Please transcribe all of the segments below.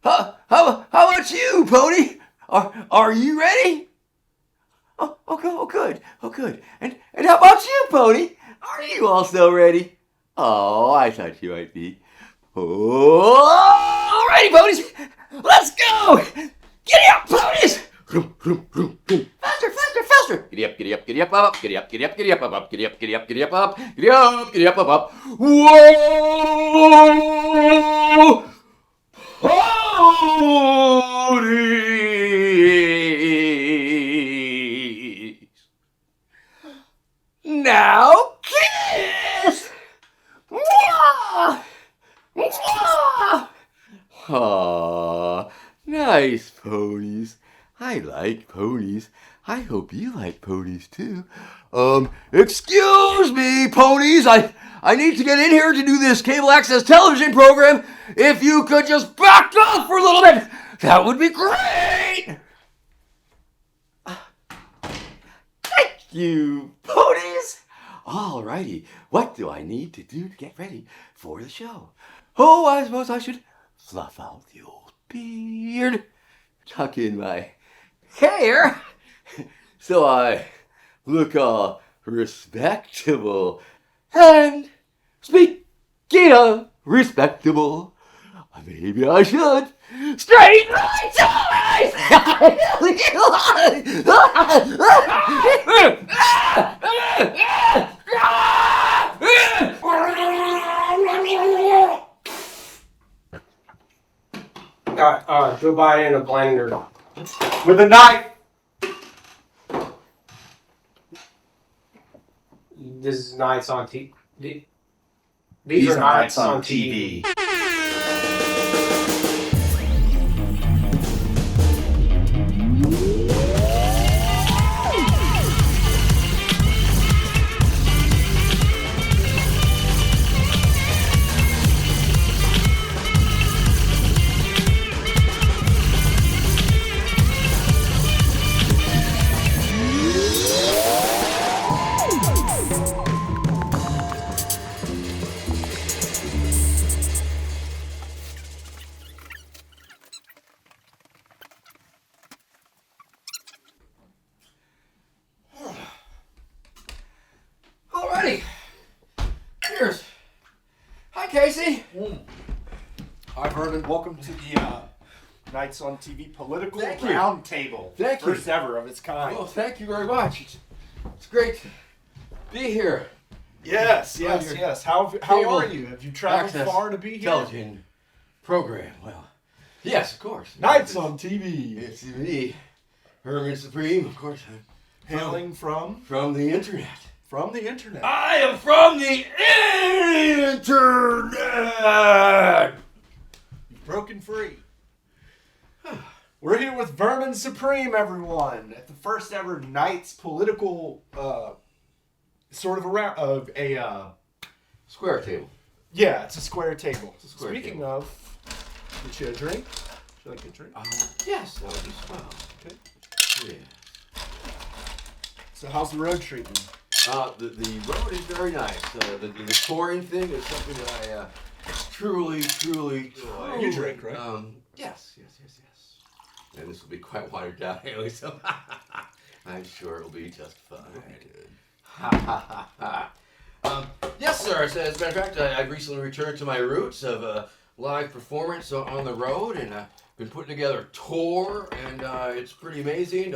How about you, Pony? Are you ready? Oh, good. Oh, good. And how about you, Pony? Are you also ready? Oh, I thought you might be. Oh, all righty, ponies. Let's go. Giddy up, ponies. Faster, faster, faster. Giddy up, up, giddy up, giddy up, up, giddy up, up, giddy up, up, giddy up, up. Whoa! Ponies. Now kiss. Aw, nice ponies. I like ponies. I hope you like ponies too. Excuse me, ponies. I need to get in here to do this cable access television program. If you could just back off for a little bit, that would be great. Thank you, ponies. Alrighty, what do I need to do to get ready for the show? Oh, I suppose I should fluff out the old beard, tuck in my hair, so I look all respectable. And speaking of respectable, maybe I should straighten my ties. Go buy it in a blender with a knife. This is Nites on TV. These are Nites on TV. Alrighty. Cheers. Hi, Casey. Hi, Vermin. Welcome to the Nites on TV Political Thank you. Roundtable. Thank you. First ever of its kind. Well, thank you very much. It's great to be here. Yes. How Cable are you? Have you traveled access far to be here? Television program. Well, yes, of course. Nites on TV. It's me, Vermin Supreme, of course. I'm Hailing from the internet. the internet. I am from the internet. You've broken free. We're here with Vermin Supreme, everyone, at the first ever Nites political sort of a Square table. yeah, it's a square table. square Speaking table. of, get you a drink? Should I get a drink? Yes, that would be swell. Okay. Yeah. So how's the road treating? The road is very nice. The touring thing is something that I truly enjoy. You drink, right? Yes. And this will be quite watered down anyway, so I'm sure it'll be just fine. Yes, sir. As a matter of fact, I've recently returned to my roots of live performance on the road, and I've been putting together a tour, and it's pretty amazing.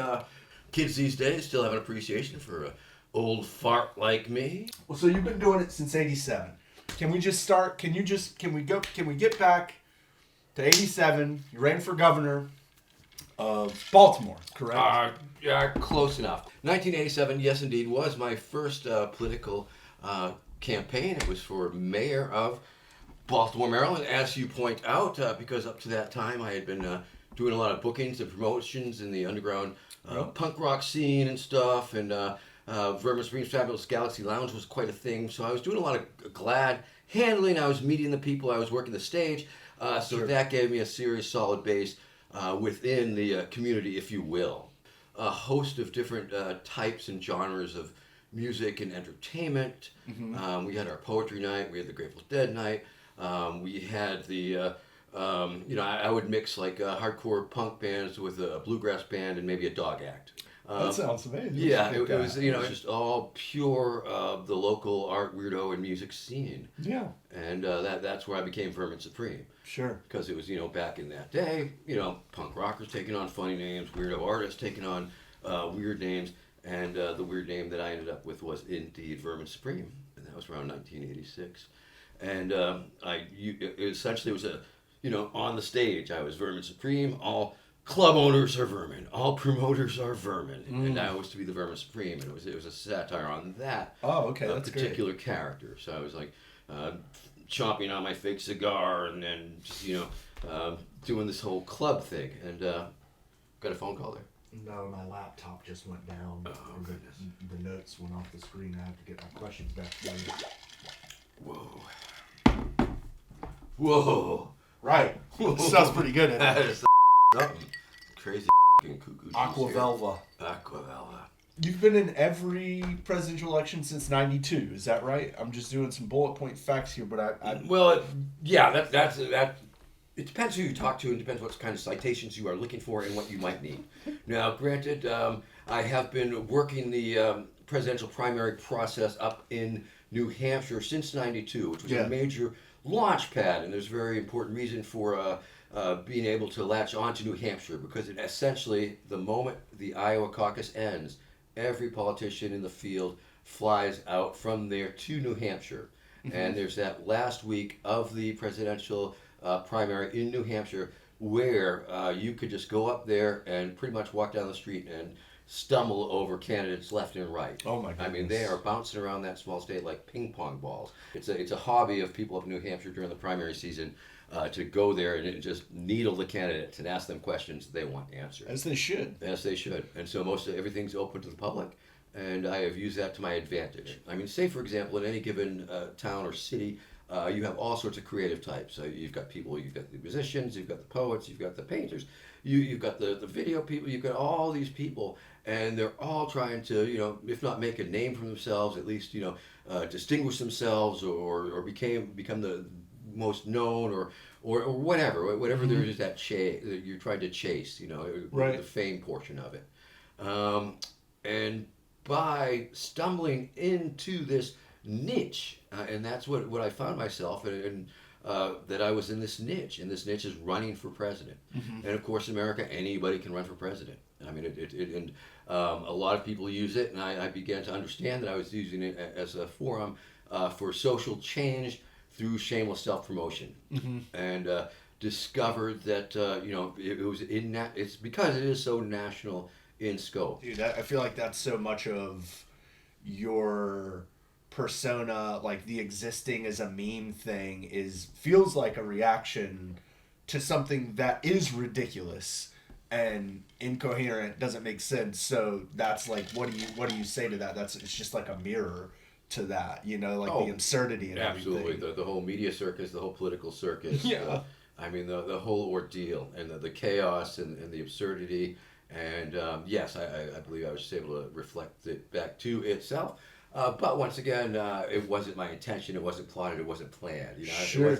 Kids these days still have an appreciation for an old fart like me. Well, so you've been doing it since '87. Can we just start? Can we get back to '87? You ran for governor of Baltimore, correct? Yeah, close enough. 1987, yes, indeed, was my first political campaign. It was for mayor of Baltimore, Maryland, as you point out, because up to that time I had been doing a lot of bookings and promotions in the underground punk rock scene and stuff, and Vermin Supreme's Fabulous Galaxy Lounge was quite a thing, so I was doing a lot of glad handling. I was meeting the people, I was working the stage, so that gave me a serious solid base within the community, if you will. A host of different types and genres of music and entertainment. Mm-hmm. We had our poetry night, we had the Grateful Dead night, we had the I would mix like hardcore punk bands with a bluegrass band and maybe a dog act. That sounds amazing. Yeah, it was just all pure the local art, weirdo, and music scene. Yeah. And that's where I became Vermin Supreme. Sure. Because it was, back in that day, punk rockers taking on funny names, weirdo artists taking on weird names, and the weird name that I ended up with was indeed Vermin Supreme, and that was around 1986. And essentially was on the stage, I was Vermin Supreme, all club owners are vermin, all promoters are vermin, and I was to be the Vermin Supreme, and it was a satire on that That's particular character. So I was like chomping on my fake cigar and then just doing this whole club thing, and got a phone call there. No, my laptop just went down. Oh, goodness. The notes went off the screen. I have to get my questions back together. Whoa. Right. Sounds pretty good. That is something crazy cuckoo. Aquavelva. Aquavelva. You've been in every presidential election since '92. Is that right? I'm just doing some bullet point facts here, but That's it depends who you talk to, and depends what kind of citations you are looking for and what you might need. Now, granted, I have been working the presidential primary process up in New Hampshire since '92, which was a major launch pad, and there's a very important reason for being able to latch on to New Hampshire, because it essentially, the moment the Iowa caucus ends, every politician in the field flies out from there to New Hampshire. And there's that last week of the presidential primary in New Hampshire where you could just go up there and pretty much walk down the street and stumble over candidates left and right. Oh my goodness. I mean, they are bouncing around that small state like ping pong balls. It's a hobby of people up in New Hampshire during the primary season to go there and just needle the candidates and ask them questions they want answered. As they should. As they should. And so most of everything's open to the public, and I have used that to my advantage. I mean, say for example, in any given town or city, you have all sorts of creative types. So you've got the musicians, you've got the poets, you've got the painters, you've got the video people, you've got all these people, and they're all trying to, if not make a name for themselves, at least, distinguish themselves or become the most known or whatever there is that you're trying to chase, right. The fame portion of it. And by stumbling into this niche, and that's what I found myself, and that I was in this niche, and this niche is running for president. And of course, in America, anybody can run for president. I mean, and a lot of people use it, and I began to understand that I was using it as a forum for social change through shameless self-promotion, and discovered that it was it's because it is so national in scope. Dude, I feel like that's so much of your persona, like the existing as a meme thing feels like a reaction to something that is ridiculous and incoherent, doesn't make sense. So that's like, what do you say to that? It's just like a mirror to that, the absurdity and absolutely. everything. The whole media circus, the whole political circus. Yeah. I mean, the whole ordeal and the chaos and the absurdity. And yes, I believe I was just able to reflect it back to itself. But once again, it wasn't my intention. It wasn't plotted. It wasn't planned. Sure.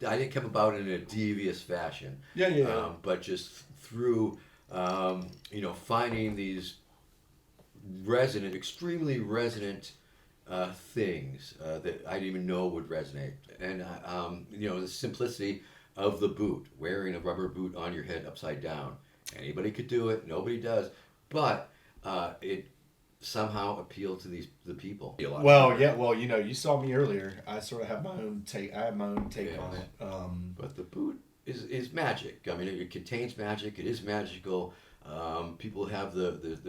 I didn't come about in a devious fashion. Yeah. But just through, finding these extremely resonant things that I didn't even know would resonate. And, the simplicity of the boot, wearing a rubber boot on your head upside down. Anybody could do it. Nobody does. But it somehow appealed to the people. Well, you saw me earlier. I sort of have my own take. I have my own take on it. But the boot is magic. I mean, it contains magic. It is magical. People have the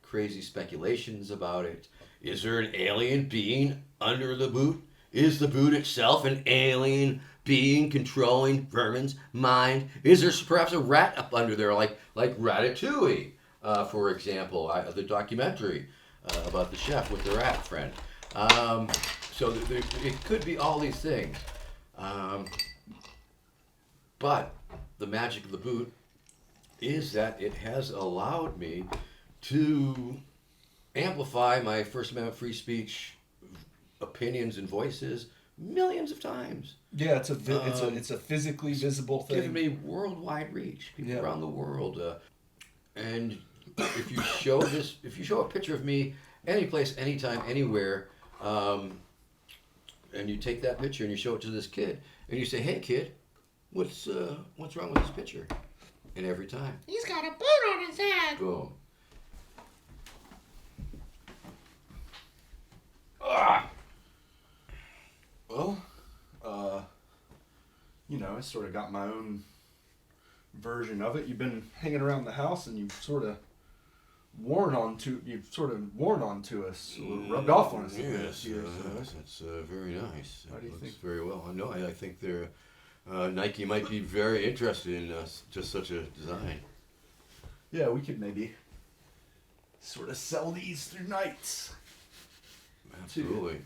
crazy speculations about it. Is there an alien being under the boot? Is the boot itself an alien being controlling Vermin's mind? Is there perhaps a rat up under there, like Ratatouille, for example, the documentary about the chef with the rat friend? So it could be all these things. But the magic of the boot is that it has allowed me to amplify my First Amendment free speech opinions and voices millions of times. Yeah, it's a physically visible thing. Giving me worldwide reach, people Yeah. around the world. And if you show a picture of me, any place, anytime, anywhere, and you take that picture and you show it to this kid, and you say, "Hey, kid, what's wrong with this picture?" And every time, He's got a boot on his head. boom. Ah! Well, I sort of got my own version of it. You've been hanging around the house, and you've sort of worn onto us, or rubbed off on us. a bit Yes, here, so. that's very nice. How do you Looks think? very well. No, I think they're Nike might be very interested in just such a design. Yeah, we could maybe sort of sell these through Nites. Absolutely.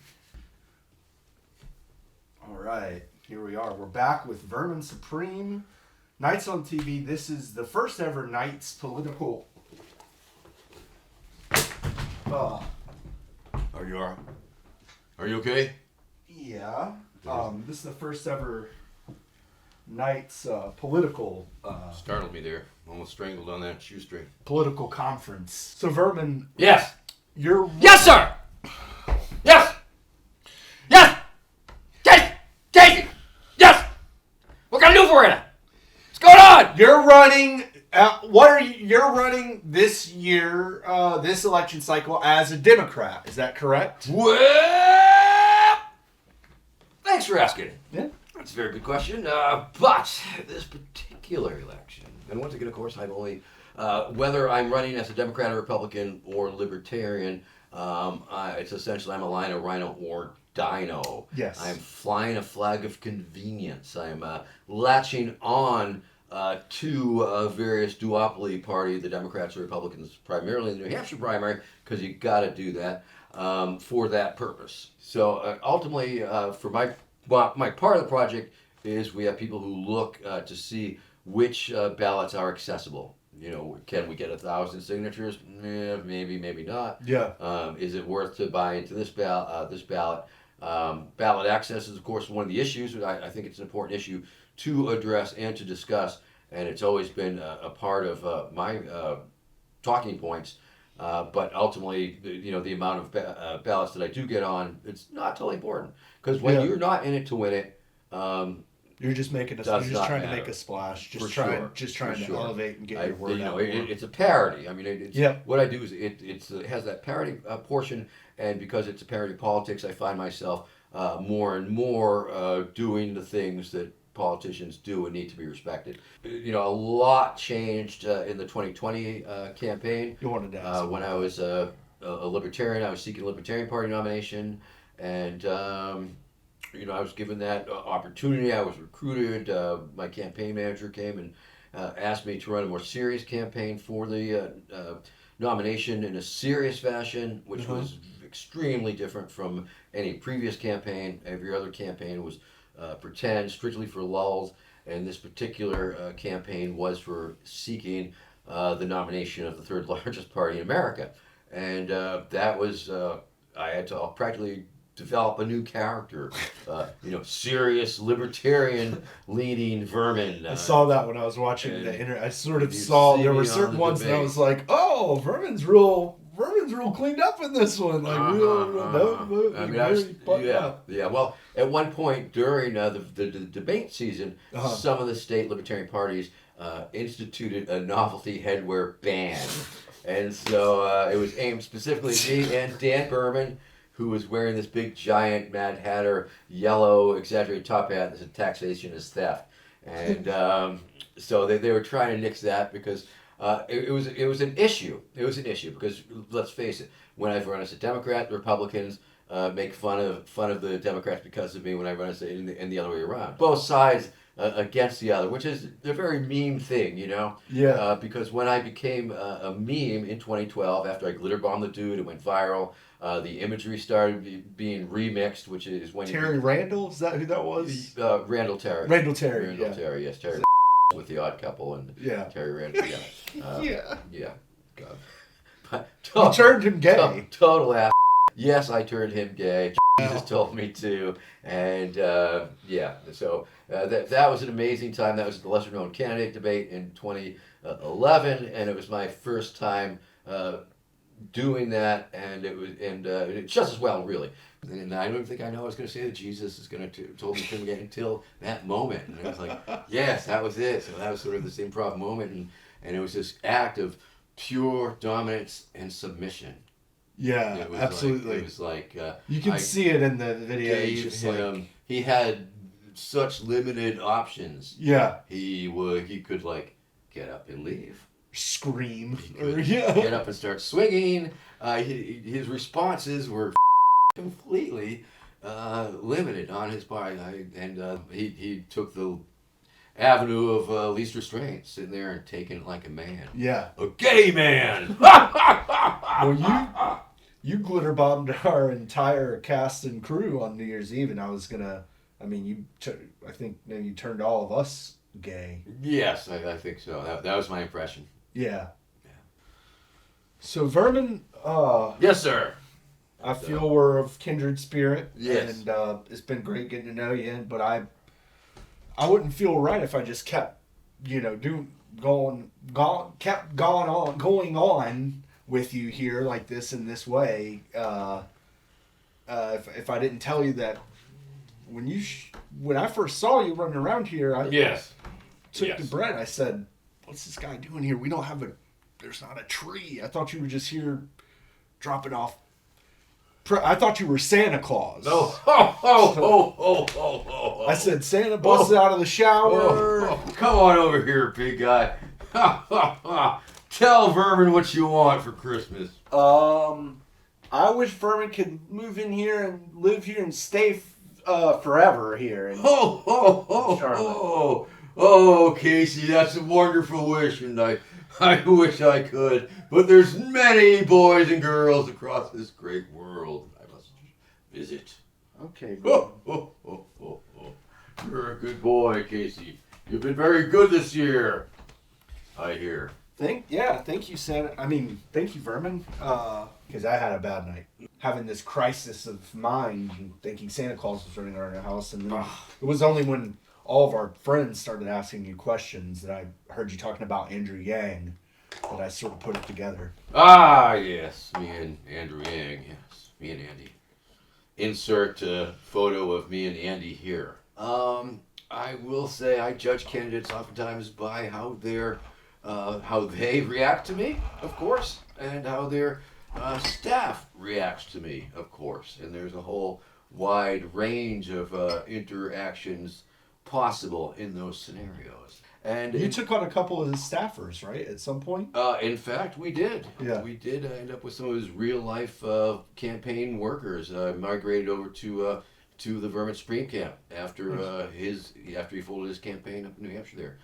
All right, here we are. We're back with Vermin Supreme, Nites on TV. This is the first ever Nites political. Are you okay? Yeah. This is the first ever Nites political Startled me there. Almost strangled on that shoestring. political conference. So Vermin, Yes. you're Yes, sir. Yes. Yes. Casey. Yes. What can I do for you? What's going on? You're running. You're running this year, this election cycle as a Democrat. Is that correct? Well, thanks for asking. Yeah. That's a very good question. But this particular election, and once again, of course, I'm only whether I'm running as a Democrat or Republican or Libertarian. It's essentially I'm a rhino, or dino. Yes. I'm flying a flag of convenience. I'm latching on to various duopoly party, the Democrats or Republicans, primarily in the New Hampshire primary, because you got to do that for that purpose. So ultimately, for my part of the project is we have people who look to see which ballots are accessible. Can we get 1,000 signatures? Maybe not. Yeah. Is it worth to buy into this ballot? Ballot access is, of course, one of the issues. I think it's an important issue to address and to discuss, and it's always been a part of my talking points. But ultimately, the amount of ballots that I do get on, it's not totally important, because when you're not in it to win it, You're just making Does you're just not trying matter. to make a splash. For sure. Trying For to sure. elevate and get your word out. It's a parody. I mean, Yeah. what I do is it has that parody portion, and because it's a parody of politics, I find myself more and more doing the things that politicians do and need to be respected. A lot changed in the 2020 campaign. You wanted to ask When I was a libertarian, I was seeking a Libertarian Party nomination, and I was given that opportunity. I was recruited. My campaign manager came and asked me to run a more serious campaign for the nomination in a serious fashion, which was extremely different from any previous campaign. Every other campaign was pretend, strictly for lulz, and this particular campaign was for seeking the nomination of the third largest party in America. And that was, I had to practically develop a new character, serious libertarian leaning Vermin. I saw that when I was watching the internet. I sort of you saw see there were me on certain the ones that I debate. was like, "Oh, Vermin's real cleaned up in this one." Like, I mean, I was, yeah. Well, at one point during the debate season, some of the state libertarian parties instituted a novelty headwear ban, and so it was aimed specifically at me and Dan Berman, who was wearing this big giant Mad Hatter yellow exaggerated top hat that said "taxation is theft," and so they were trying to nix that because it was an issue. It was an issue because, let's face it, when I've run as a Democrat, the Republicans make fun of the Democrats because of me when I run as and the other way around. Both sides against the other, which is a very meme thing, Yeah. because when I became a meme in 2012, after I glitter bombed the dude, it went viral. The imagery started being remixed, which is when Terry Randall, is that who that was? Randall Terry. Randall Terry. Randall Yeah. Terry, yes, Terry with the Odd Couple and Yeah. Terry Randall. Yeah. Yeah. Yeah. God. You turned him gay. Total ass. Yes, I turned him gay. Jesus told me to, and yeah, so that was an amazing time. That was the lesser known candidate debate in 2011, and it was my first time doing that, and it's just as well, really. And I don't think I know I was going to say that Jesus is going to told me to again until that moment, and I was like, yes, that was it. So that was sort of this improv moment, and it was this act of pure dominance and submission. Yeah, It was absolutely. Like, it was like You can see it in the video. gave Just him. like, He had such limited options. yeah, He could like get up and leave. scream. He Or, could yeah. get up and start swinging. His responses were completely limited on his part, and he took the avenue of least restraint, sitting there and taking it like a man, Yeah. a gay man. Well, you glitter bombed our entire cast and crew on New Year's Eve, and I mean, I think maybe you turned all of us gay. Yes, I think so. That was my impression. Yeah. So Vermin, Yes, sir. I feel we're of kindred spirit. Yes. And it's been great getting to know you, but I wouldn't feel right if I just kept, going on with you here like this in this way. If I didn't tell you that when I first saw you running around here, I Yes. took Yes. the bread. I said, "What's this guy doing here? We don't have there's not a tree. I thought you were just here dropping off. I thought you were Santa Claus." No. Oh. I said, "Santa busted out of the shower." Come on over here, big guy. Tell Vermin what you want for Christmas. I wish Vermin could move in here and live here and stay forever here. And Oh, Casey, that's a wonderful wish, and I wish I could, but there's many boys and girls across this great world I must visit. Okay. You're a good boy, Casey. You've been very good this year, I hear. Thank you, Santa. Thank you, Vermin. Because I had a bad night. Having this crisis of mind and thinking Santa Claus was running around our house. And then it was only when all of our friends started asking you questions that I heard you talking about Andrew Yang that I sort of put it together. Ah, yes. Me and Andrew Yang, yes. Me and Andy. Insert a photo of me and Andy here. I will say I judge candidates oftentimes by how they react to me, of course, and how their staff reacts to me, of course. And there's a whole wide range of interactions possible in those scenarios. And You took on a couple of his staffers, right, at some point? in fact, we did. Yeah. We did end up with some of his real life campaign workers. Migrated over to the Vermin Supreme camp after after he folded his campaign up in New Hampshire. There,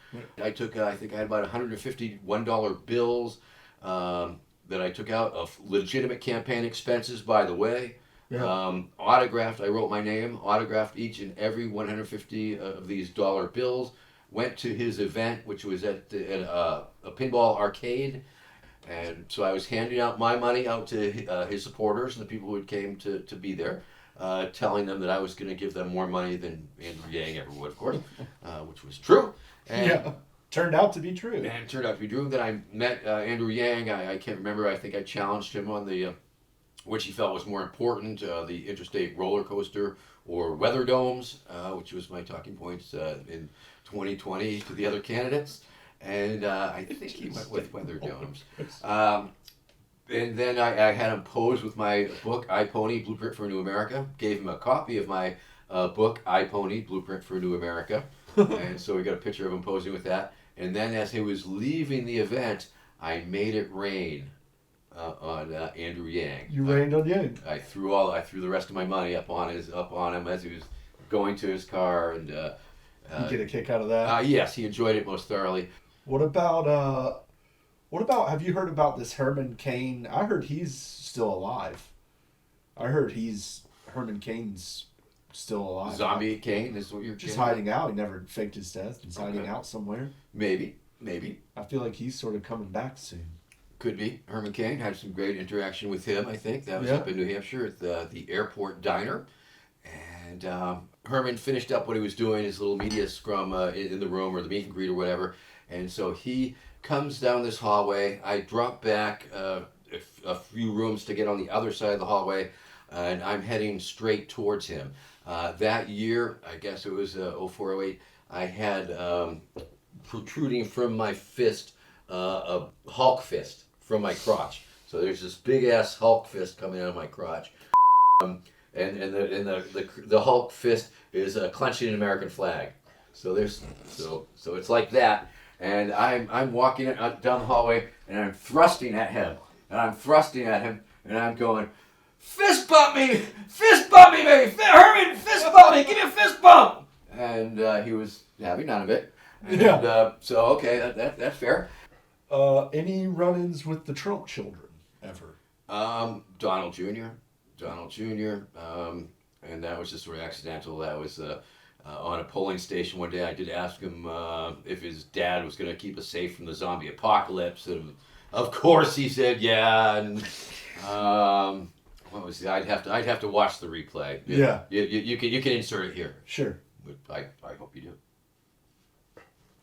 I took I think I had about $151 bills that I took out of legitimate campaign expenses. By the way. Yeah. Autographed. I wrote my name. Autographed each and every 150 of these dollar bills. Went to his event, which was at a pinball arcade, and so I was handing out my money out to his supporters and the people who came to be there, telling them that I was going to give them more money than Andrew Yang ever would, of course, which was true. And, Turned out to be true. and it turned out to be true. Then I met Andrew Yang. I can't remember. I think I challenged him on the which he felt was more important, the interstate roller coaster or weather domes, which was my talking points in 2020 to the other candidates. And I think he went with weather domes. And then I had him pose with my book, I, Pony, Blueprint for a New America. Gave him a copy of my book, I, Pony, Blueprint for a New America. And so we got a picture of him posing with that. And then as he was leaving the event, I made it rain on Andrew Yang. You rained on Yang. I threw the rest of my money up on him as he was going to his car, and You get a kick out of that. yes, he enjoyed it most thoroughly. What about have you heard about this Herman Cain? I heard he's still alive. I heard Herman Cain's still alive. Zombie Kane is what you're Just getting at? hiding out. He never faked his death. He's hiding out somewhere. Maybe. I feel like he's sort of coming back soon. Could be. Herman Cain had some great interaction with him, I think. That was Yeah. up in New Hampshire at the airport diner. And Herman finished up what he was doing, his little media scrum in the room or the meet and greet or whatever. And so he comes down this hallway. I drop back a few rooms to get on the other side of the hallway, and I'm heading straight towards him. That year, I guess it was 0408, I had protruding from my fist a Hulk fist from my crotch. So there's this big ass Hulk fist coming out of my crotch. And the Hulk fist is clenching an American flag. So it's like that. And I'm walking down the hallway and I'm thrusting at him. And I'm going, fist bump me, baby, Herman, fist bump me, give me a fist bump. And he was having none of it. And, so okay, that's fair. Any run-ins with the Trump children ever? Donald Jr., and that was just sort of accidental. That was on a polling station one day. I did ask him if his dad was going to keep us safe from the zombie apocalypse, and of course he said yeah. And what was I'd have to watch the replay. Yeah. You can insert it here. Sure. I hope you do.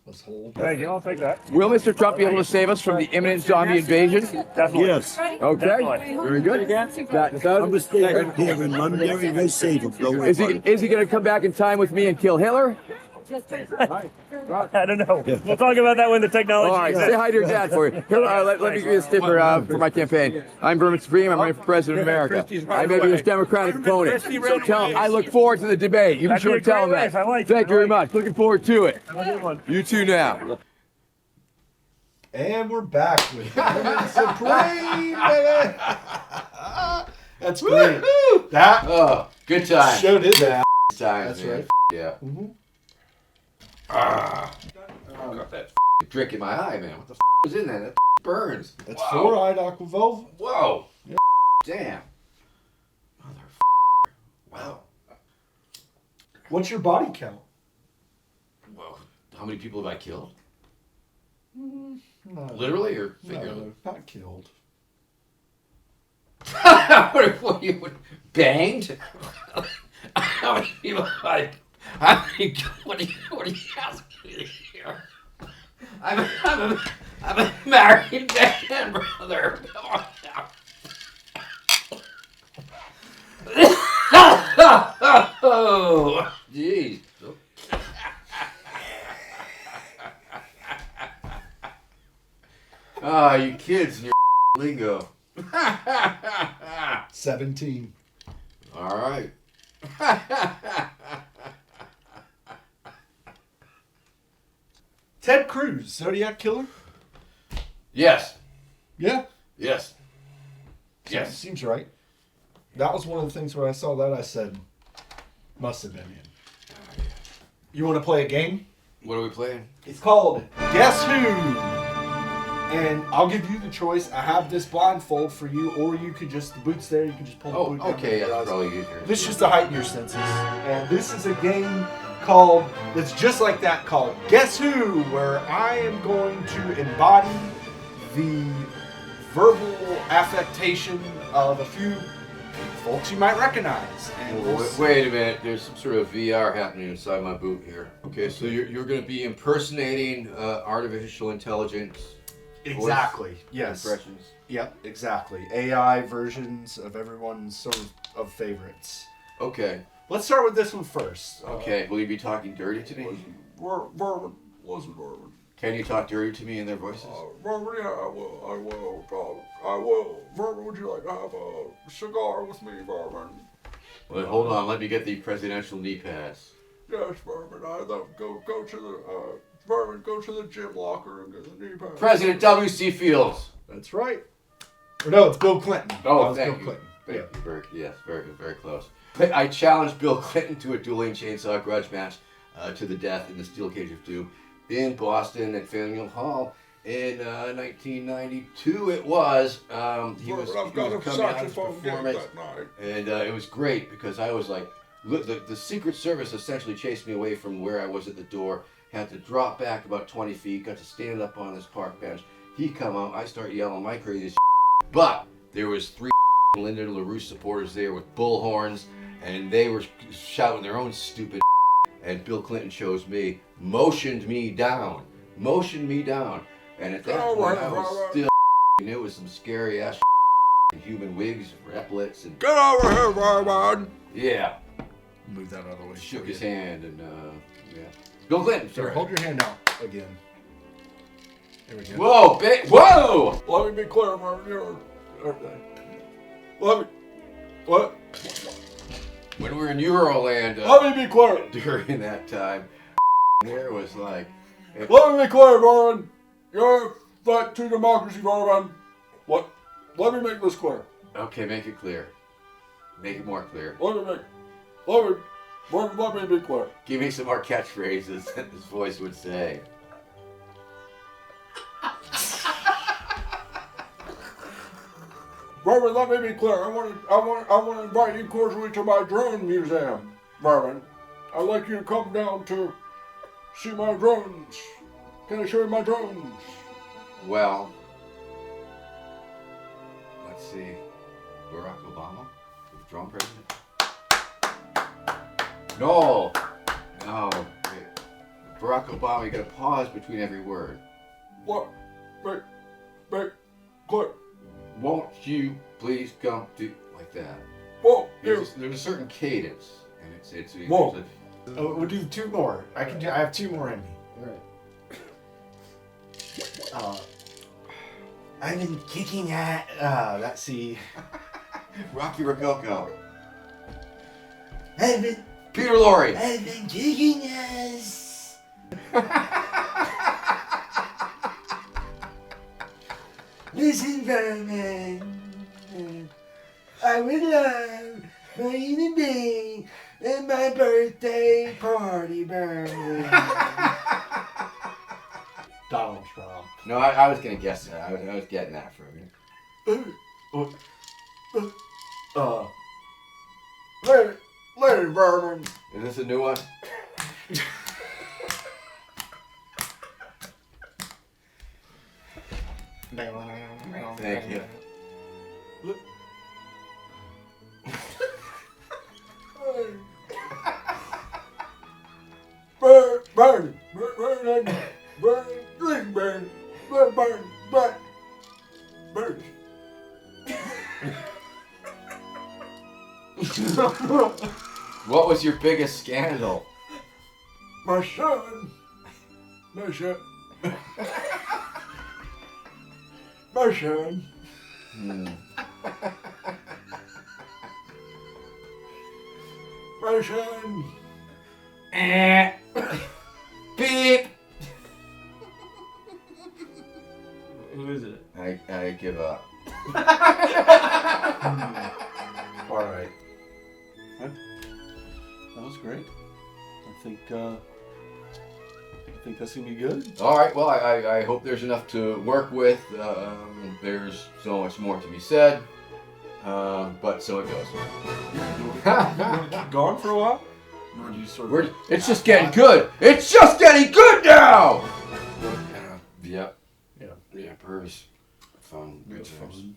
Let's hold. Thank you. I'll take that. Will Mr. Trump be able to save us from the imminent zombie invasion? Definitely. Yes. Okay. Very good. I'm a stay here in London. Very safe. Is he going to come back in time with me and kill Hitler? I don't know. Yeah. We'll talk about that when the technology. All right. Say hi to your dad for you. Here, let me give you a stiffer for my campaign. I'm Vermin Supreme. I'm running for president of America. I may be his Democratic opponent. So tell him I look forward to the debate. You can sure tell him that. Thank you very much. Looking forward to it. You too now. And we're back with Vermin Supreme, baby. That's great. Woo-hoo! That good time. showed his ass. Times, That's man. right. Yeah. Mm-hmm. Got that drink in my eye, man. What the was in there? That burns. That's Whoa. fluoride aquavolva. Whoa. Yeah. Damn. Mother. Wow. What's your body count? Whoa. How many people have I killed? No, Literally or figuratively? No, not killed. what you banged? How many people have I? What do you ask me here? I'm a married man, brother. Come on now. Oh, jeez. Ah, you kids and your lingo. 17. All right. Ted Cruz, Zodiac Killer? Yes. Yeah. Yes. Yes. Seems right. That was one of the things when I saw that I said, must have been him. You want to play a game? What are we playing? It's called Guess Who? And I'll give you the choice. I have this blindfold for you, or you could just, the boot's there, you can just pull the boot down. Okay. over your That's eyes. probably easier. This is just to heighten your senses. And this is a game called, it's just like that, called Guess Who? Where I am going to embody the verbal affectation of a few folks you might recognize. And we'll Wait a minute. There's some sort of VR happening inside my boot here. Okay, so you're going to be impersonating artificial intelligence. Exactly. Yes. Impressions. Yep, exactly. AI versions of everyone's sort of favorites. Okay. Let's start with this one first. Okay. Will you be talking dirty to me? Vermin. Listen, Vermin. Can you talk dirty to me in their voices? Vermin, yeah, I will. Vermin, would you like to have a cigar with me, Vermin? Well, hold on. Let me get the presidential knee pads. Yes, Vermin. Go to the Vermin. Go to the gym locker and get the knee pad. President W.C. Fields. That's right. Or no, it's Bill Clinton. Oh, Bill thank you. Clinton. Thank you. Very close. I challenged Bill Clinton to a dueling chainsaw grudge match to the death in the Steel Cage of Doom in Boston at Faneuil Hall in 1992. It was. He was coming out to perform it, and it was great because I was like, look, the Secret Service essentially chased me away from where I was at the door. Had to drop back about 20 feet. Got to stand up on this park bench. He come out. I start yelling my crazy shit. But there was 3 Lyndon LaRouche supporters there with bullhorns, and they were shouting their own stupid. And Bill Clinton motioned me down, and at that point I was still. It was some scary ass human wigs, replets, and Get over here, Vermin! yeah. Move that out of the way. Shook his hand and yeah. Bill Clinton. Sorry, Sorry. hold your hand out again. There we go. Whoa, whoa! Let me be clear, Vermin. Let me. What? When we were in Euroland Let me be clear. during that time, there was like. Let me be clear, Vermin. You're threat to democracy, Vermin. What? Let me make this clear. Okay, make it clear. Make it more clear. Let me be clear. Give me some more catchphrases that this voice would say. Vermin, let me be clear. I want to invite you cordially to my drone museum, Vermin. I'd like you to come down to see my drones. Can I show you my drones? Well, let's see. Barack Obama, the drone president. No. Wait. Barack Obama, you gotta pause between every word. What? Wait, clear. Won't you please come to like that? Whoa, There's a certain cadence, and it's Whoa. Oh, we'll do two more. I have two more in me. All right. I've been kicking at. Let's see. Rocky Rococo. I've been Peter Lorre. kicking ass. Listen, Vermin. I would love for you to be at my birthday party, Vermin. Donald Trump. No, I was gonna guess that. I was getting that from you. Later, Vermin. Is this a new one? Thank you. What was your biggest scandal? My son. My son. My son. My son. Beep. Who is it? I give up. All right. That was great. I think that's gonna be good. All right. Well, I hope there's enough to work with. There's so much more to be said, but so it goes. Keep going for a while. Or do you sort of It's just getting good. It's just getting good now. Yep. Yeah. Yeah. Purvis. Fun. It's fun.